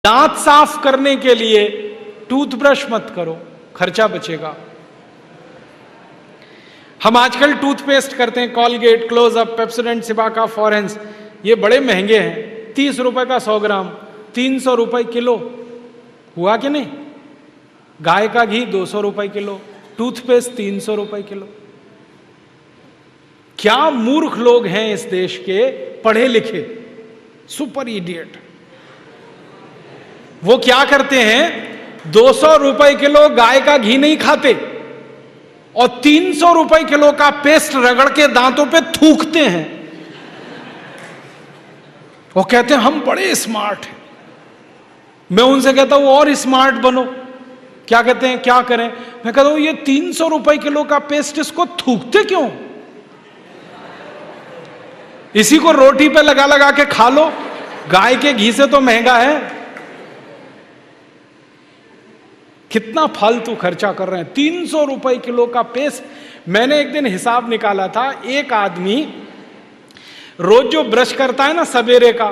दांत साफ करने के लिए टूथब्रश मत करो, खर्चा बचेगा। हम आजकल टूथपेस्ट करते हैं, कॉलगेट, क्लोजअप, पेप्सोडेंट, सिबाका, फॉरेंस, ये बड़े महंगे हैं। 30 रुपए का 100 ग्राम, 300 रुपए किलो। हुआ कि नहीं? गाय का घी 200 रुपए किलो, टूथपेस्ट 300 रुपए किलो। क्या मूर्ख लोग हैं इस देश के, पढ़े लिखे, सुपर इडियट। वो क्या करते हैं, 200 रुपए किलो गाय का घी नहीं खाते और 300 रुपए किलो का पेस्ट रगड़ के दांतों पे थूकते हैं। वो कहते हैं हम बड़े स्मार्ट हैं। मैं उनसे कहता हूं और स्मार्ट बनो। क्या कहते हैं, क्या करें? मैं कहता हूं ये 300 रुपए किलो का पेस्ट, इसको थूकते क्यों? इसी को रोटी पे लगा लगा के खा लो, गाय के घी से तो महंगा है। कितना फालतू खर्चा कर रहे हैं। 300 रुपए किलो का पेस्ट। मैंने एक दिन हिसाब निकाला था, एक आदमी रोज जो ब्रश करता है ना सवेरे का,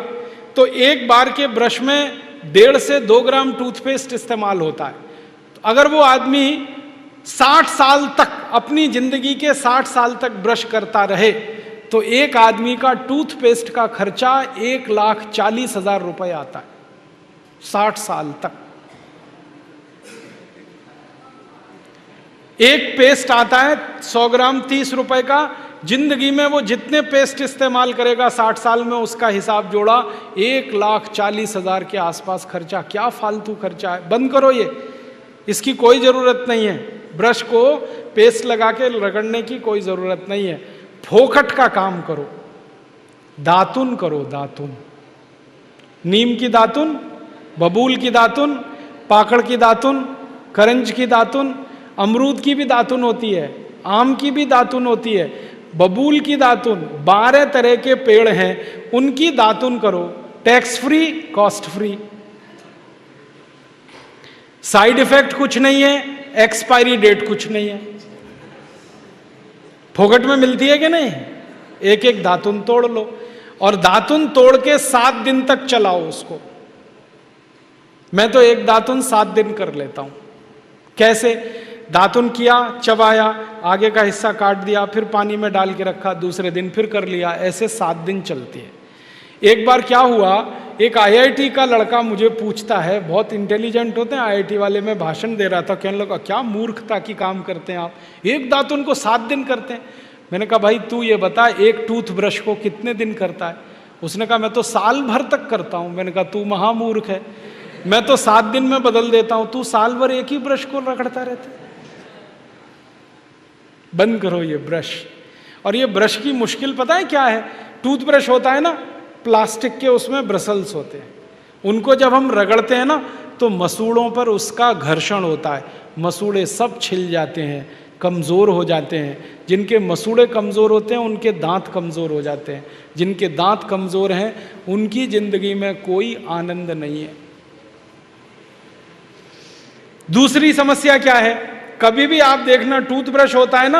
तो एक बार के ब्रश में 1.5 से 2 ग्राम टूथपेस्ट इस्तेमाल होता है। तो अगर वो आदमी 60 साल तक, अपनी जिंदगी के 60 साल तक ब्रश करता रहे, तो एक आदमी का टूथपेस्ट का खर्चा 1,40,000 रुपए आता है 60 साल तक। एक पेस्ट आता है 100 ग्राम 30 रुपए का। जिंदगी में वो जितने पेस्ट इस्तेमाल करेगा 60 साल में, उसका हिसाब जोड़ा 1,40,000 के आसपास खर्चा। क्या फालतू खर्चा है, बंद करो ये, इसकी कोई जरूरत नहीं है। ब्रश को पेस्ट लगा के रगड़ने की कोई जरूरत नहीं है। फोकट का काम करो, दातुन करो, दातुन। नीम की दातुन, बबूल की दातुन, पाकड़ की दातुन, करंज की दातुन, अमरूद की भी दातुन होती है, आम की भी दातुन होती है, बबूल की दातुन, 12 तरह के पेड़ हैं, उनकी दातुन करो। Tax free, cost free, side effect कुछ नहीं है, एक्सपायरी डेट कुछ नहीं है। फोकट में मिलती है कि नहीं? एक एक दातुन तोड़ लो और दातुन तोड़ के 7 दिन तक चलाओ उसको। मैं तो एक दातुन 7 दिन कर लेता हूं। कैसे? दातुन किया, चबाया, आगे का हिस्सा काट दिया, फिर पानी में डाल के रखा, दूसरे दिन फिर कर लिया, ऐसे 7 दिन चलती है। एक बार क्या हुआ, एक आईआईटी का लड़का मुझे पूछता है, बहुत इंटेलिजेंट होते हैं आईआईटी वाले, मैं भाषण दे रहा था, कहने लगा क्या मूर्खता की काम करते हैं आप, एक दातुन को 7 दिन करते हैं। मैंने कहा भाई तू ये बता, एक टूथब्रश को कितने दिन करता है? उसने कहा मैं तो साल भर तक करता हूं। मैंने कहा तू महामूर्ख है, मैं तो 7 दिन में बदल देता हूं, तू साल भर एक ही ब्रश को रगड़ता रहता है। बंद करो ये ब्रश। और ये ब्रश की मुश्किल पता है क्या है? टूथब्रश होता है ना प्लास्टिक के, उसमें ब्रसल्स होते हैं, उनको जब हम रगड़ते हैं ना तो मसूड़ों पर उसका घर्षण होता है, मसूड़े सब छिल जाते हैं, कमज़ोर हो जाते हैं। जिनके मसूड़े कमज़ोर होते हैं उनके दांत कमज़ोर हो जाते हैं, जिनके दांत कमज़ोर हैं उनकी ज़िंदगी में कोई आनंद नहीं है। दूसरी समस्या क्या है? कभी भी आप देखना टूथब्रश होता है ना,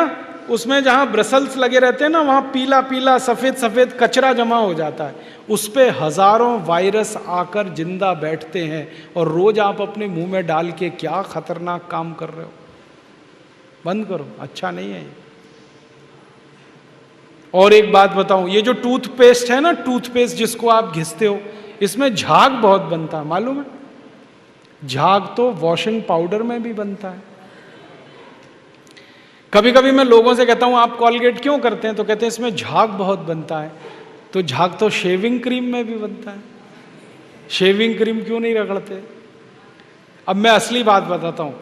उसमें जहां ब्रसल्स लगे रहते हैं ना, वहां पीला पीला सफेद सफेद कचरा जमा हो जाता है, उस पे हजारों वायरस आकर जिंदा बैठते हैं और रोज आप अपने मुंह में डाल के क्या खतरनाक काम कर रहे हो। बंद करो, अच्छा नहीं है ये। और एक बात बताऊं, ये जो टूथपेस्ट है ना, टूथपेस्ट जिसको आप घिसते हो, इसमें झाग बहुत बनता है, मालूम है? झाग तो वॉशिंग पाउडर में भी बनता है। कभी कभी मैं लोगों से कहता हूं आप कॉलगेट क्यों करते हैं, तो कहते हैं इसमें झाग बहुत बनता है। तो झाग तो शेविंग क्रीम में भी बनता है, शेविंग क्रीम क्यों नहीं रगड़ते? अब मैं असली बात बताता हूं,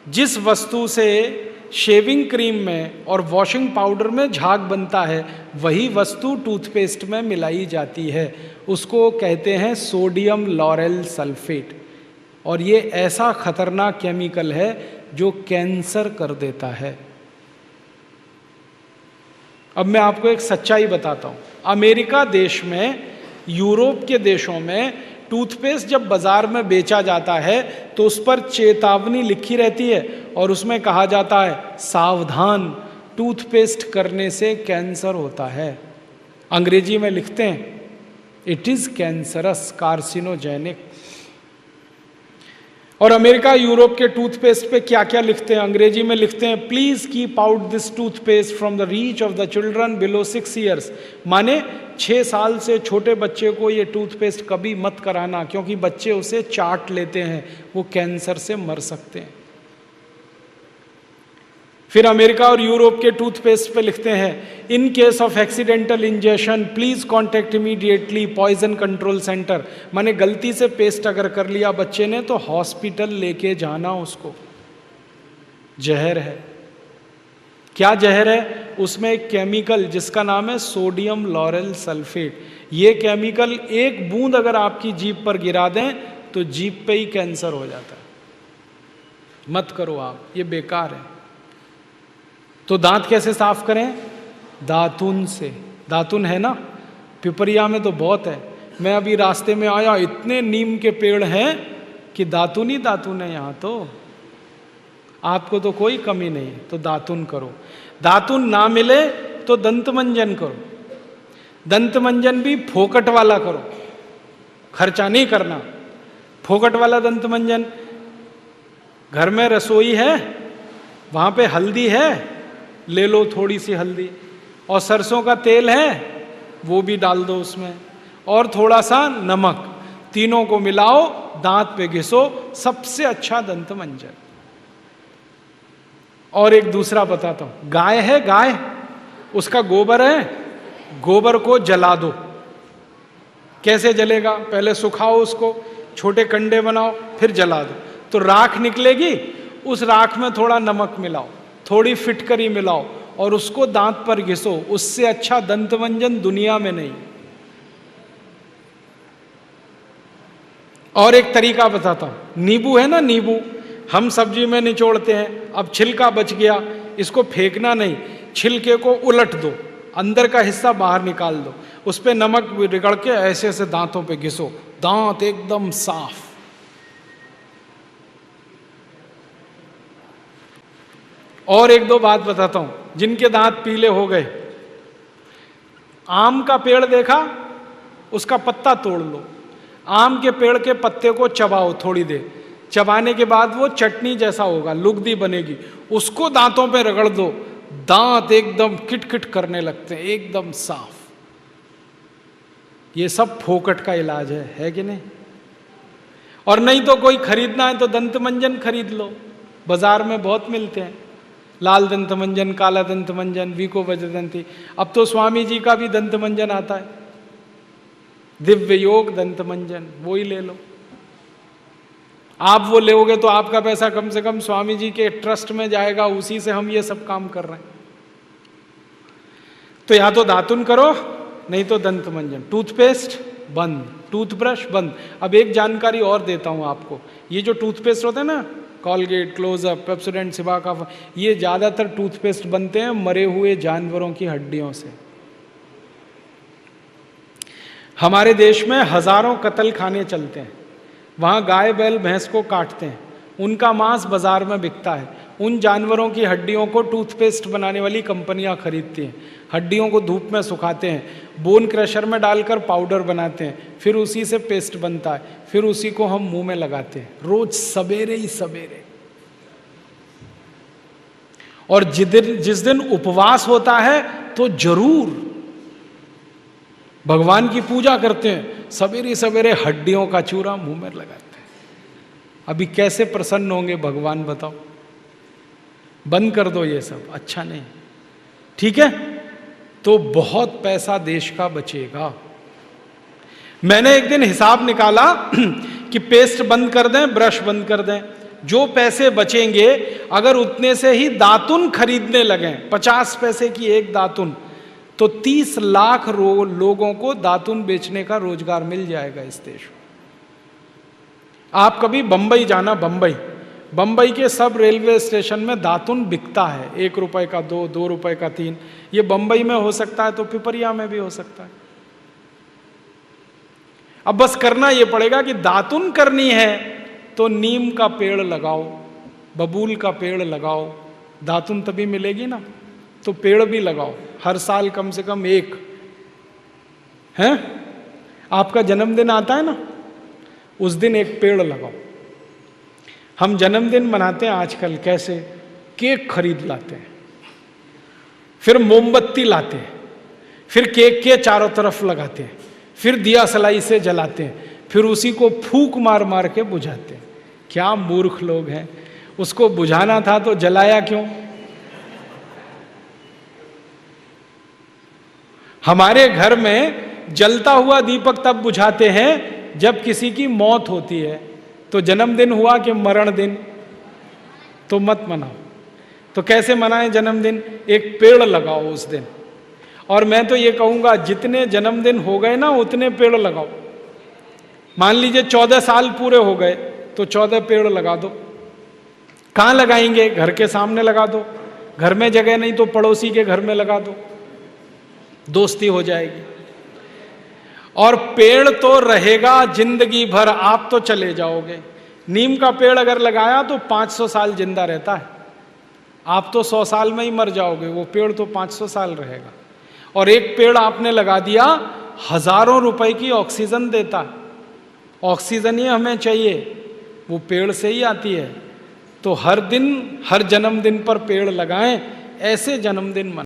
जिस वस्तु से शेविंग क्रीम में और वॉशिंग पाउडर में झाग बनता है, वही वस्तु टूथपेस्ट में मिलाई जाती है। उसको कहते हैं सोडियम लॉरेल सल्फेट, और ये ऐसा खतरनाक केमिकल है जो कैंसर कर देता है। अब मैं आपको एक सच्चाई बताता हूं। अमेरिका देश में, यूरोप के देशों में टूथपेस्ट जब बाजार में बेचा जाता है तो उस पर चेतावनी लिखी रहती है और उसमें कहा जाता है सावधान, टूथपेस्ट करने से कैंसर होता है। अंग्रेजी में लिखते हैं इट इज कैंसरस, कार्सिनोजेनिक। और अमेरिका यूरोप के टूथपेस्ट पे क्या क्या लिखते हैं, अंग्रेजी में लिखते हैं, please keep out this toothpaste from the reach of the children below 6 years. माने 6 साल से छोटे बच्चे को ये टूथपेस्ट कभी मत कराना, क्योंकि बच्चे उसे चाट लेते हैं, वो कैंसर से मर सकते हैं। फिर अमेरिका और यूरोप के टूथपेस्ट पे लिखते हैं, in case of accidental injection please contact immediately poison control centre. माने गलती से पेस्ट अगर कर लिया बच्चे ने तो हॉस्पिटल लेके जाना उसको। जहर है। क्या जहर है? उसमें एक केमिकल जिसका नाम है सोडियम लॉरेल सल्फेट। ये केमिकल एक बूंद अगर आपकी जीभ पर गिरा दें तो जीभ पे ही कैंसर हो जाता है। मत करो आप, ये बेकार है। तो दांत कैसे साफ करें? दातुन से। दातुन है ना, पिपरिया में तो बहुत है। मैं अभी रास्ते में आया, इतने नीम के पेड़ हैं कि दातुन ही दातुन है यहाँ तो। आपको तो कोई कमी नहीं, तो दातुन करो। दातुन ना मिले तो दंत मंजन करो। दंत मंजन भी फोकट वाला करो, खर्चा नहीं करना। फोकट वाला दंत मंजन, घर में रसोई है, वहाँ पे हल्दी है, ले लो थोड़ी सी हल्दी, और सरसों का तेल है वो भी डाल दो उसमें, और थोड़ा सा नमक, तीनों को मिलाओ, दांत पे घिसो, सबसे अच्छा दंत मंजन। और एक दूसरा बताता हूं, गाय है, गाय, उसका गोबर है, गोबर को जला दो। कैसे जलेगा? पहले सुखाओ उसको, छोटे कंडे बनाओ, फिर जला दो, तो राख निकलेगी। उस राख में थोड़ा नमक मिलाओ, थोड़ी फिटकरी मिलाओ, और उसको दांत पर घिसो। उससे अच्छा दंत मंजन दुनिया में नहीं। और एक तरीका बताता हूं, नींबू है ना, नींबू हम सब्जी में निचोड़ते हैं। अब छिलका बच गया, इसको फेंकना नहीं, छिलके को उलट दो, अंदर का हिस्सा बाहर निकाल दो, उस पर नमक रगड़ के ऐसे ऐसे दांतों पे घिसो, दांत एकदम साफ। और एक दो बात बताता हूं, जिनके दांत पीले हो गए, आम का पेड़ देखा, उसका पत्ता तोड़ लो, आम के पेड़ के पत्ते को चबाओ थोड़ी देर, चबाने के बाद वो चटनी जैसा होगा, लुगदी बनेगी, उसको दांतों पे रगड़ दो, दांत एकदम किटकिट करने लगते हैं, एकदम साफ। ये सब फोकट का इलाज है कि नहीं? और नहीं तो कोई खरीदना है तो दंत मंजन खरीद लो, बाजार में बहुत मिलते हैं, लाल दंत मंजन, काला दंत मंजन, वीको वज्रदंती। अब तो स्वामी जी का भी दंत मंजन आता है, दिव्य योग दंत मंजन, वो ही ले लो। आप वो लोगे तो आपका पैसा कम से कम स्वामी जी के ट्रस्ट में जाएगा, उसी से हम ये सब काम कर रहे हैं। तो या तो दातुन करो, नहीं तो दंत मंजन। टूथपेस्ट बंद, टूथब्रश बंद। अब एक जानकारी और देता हूं आपको, ये जो टूथपेस्ट होते हैं ना, कॉलगेट, क्लोजअप, पेप्सोडेंट, सिबाका, ये ज्यादातर टूथपेस्ट बनते हैं मरे हुए जानवरों की हड्डियों से। हमारे देश में हजारों कत्ल खाने चलते हैं, वहां गाय बैल भैंस को काटते हैं, उनका मांस बाजार में बिकता है। उन जानवरों की हड्डियों को टूथपेस्ट बनाने वाली कंपनियां खरीदती हैं, हड्डियों को धूप में सुखाते हैं, बोन क्रशर में डालकर पाउडर बनाते हैं, फिर उसी से पेस्ट बनता है, फिर उसी को हम मुंह में लगाते हैं रोज सवेरे ही सवेरे। और जिस दिन उपवास होता है तो जरूर भगवान की पूजा करते हैं, सवेरे सवेरे हड्डियों का चूरा मुंह में लगाते हैं। अभी कैसे प्रसन्न होंगे भगवान बताओ? बंद कर दो ये सब, अच्छा नहीं, ठीक है? तो बहुत पैसा देश का बचेगा। मैंने एक दिन हिसाब निकाला कि पेस्ट बंद कर दें, ब्रश बंद कर दें, जो पैसे बचेंगे अगर उतने से ही दातुन खरीदने लगें, 50 पैसे की एक दातुन, तो 30 लाख लोगों को दातुन बेचने का रोजगार मिल जाएगा इस देश में। आप कभी बंबई जाना, बंबई के सब रेलवे स्टेशन में दातुन बिकता है, 1 रुपए का 2, 2 रुपए का 3। ये बंबई में हो सकता है तो पिपरिया में भी हो सकता है। अब बस करना ये पड़ेगा कि दातुन करनी है तो नीम का पेड़ लगाओ, बबूल का पेड़ लगाओ, दातुन तभी मिलेगी ना। तो पेड़ भी लगाओ, हर साल कम से कम एक। है आपका जन्मदिन आता है ना, उस दिन एक पेड़ लगाओ। हम जन्मदिन मनाते हैं आजकल कैसे? केक खरीद लाते हैं, फिर मोमबत्ती लाते हैं, फिर केक के चारों तरफ लगाते हैं, फिर दिया सलाई से जलाते हैं, फिर उसी को फूंक मार मार के बुझाते हैं। क्या मूर्ख लोग हैं! उसको बुझाना था तो जलाया क्यों? हमारे घर में जलता हुआ दीपक तब बुझाते हैं जब किसी की मौत होती है। तो जन्मदिन हुआ कि मरण दिन? तो मत मनाओ। तो कैसे मनाएं जन्मदिन? एक पेड़ लगाओ उस दिन। और मैं तो ये कहूंगा जितने जन्मदिन हो गए ना उतने पेड़ लगाओ। मान लीजिए 14 साल पूरे हो गए तो 14 पेड़ लगा दो। कहाँ लगाएंगे? घर के सामने लगा दो, घर में जगह नहीं तो पड़ोसी के घर में लगा दो, दोस्ती हो जाएगी। और पेड़ तो रहेगा जिंदगी भर, आप तो चले जाओगे। नीम का पेड़ अगर लगाया तो 500 साल जिंदा रहता है, आप तो 100 साल में ही मर जाओगे, वो पेड़ तो 500 साल रहेगा। और एक पेड़ आपने लगा दिया, हजारों रुपए की ऑक्सीजन देता है। ऑक्सीजन ही हमें चाहिए, वो पेड़ से ही आती है। तो हर दिन, हर जन्मदिन पर पेड़ लगाएं, ऐसे जन्मदिन मनाएं।